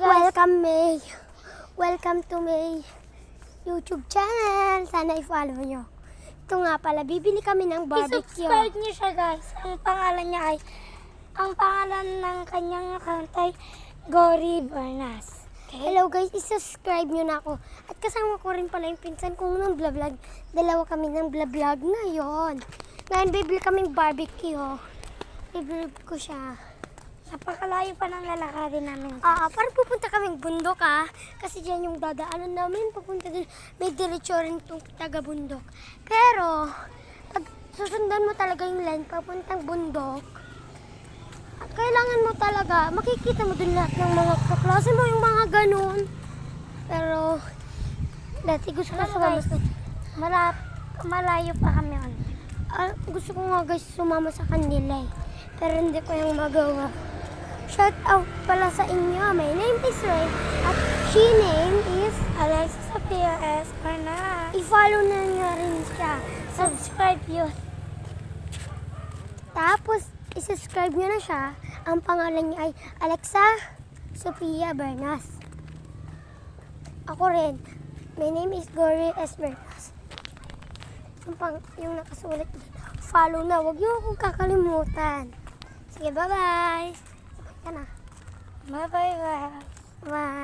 guys! Welcome May. Welcome to May YouTube channel. Sana i-follow nyo. Ito nga pala, bibili kami ng barbecue. I-subscribe niyo siya guys. Ang pangalan ng kanyang account ay Gory Bernas. Okay? Hello guys, i-subscribe nyo na ako. At kasama ko rin pala yung pinsan kong ng vlog. Dalawa kami ng vlog ngayon. Ngayon bibili kaming barbecue. Bibili ko siya. Napakalayo pa ng lalakarin namin. Parang pupunta kaming bundok kasi dyan yung dadaanan namin papunta dun. May diretsyo rin itong taga-bundok. Pero, pag susundan mo talaga yung line papuntang bundok, kailangan mo talaga, makikita mo dun lahat ng mga kaklase mo, yung mga ganun. Pero, dati gusto ko sumama sa... Malayo pa kami. Gusto ko nga guys sumama sa kanila pero hindi ko yung magawa. Shout out pala sa inyo. My name is Ray at she name is Alexa Sophia S. Bernas. I-follow na nyo rin siya. Subscribe yun. Tapos, i-subscribe nyo na siya. Ang pangalan niya ay Alexa Sophia Bernas. Ako rin. My name is Gory S. Bernas. Yung nakasulat dito. Follow na. Huwag nyo akong kakalimutan. Sige, bye-bye. Sabay ka na. Bye-bye guys. Bye.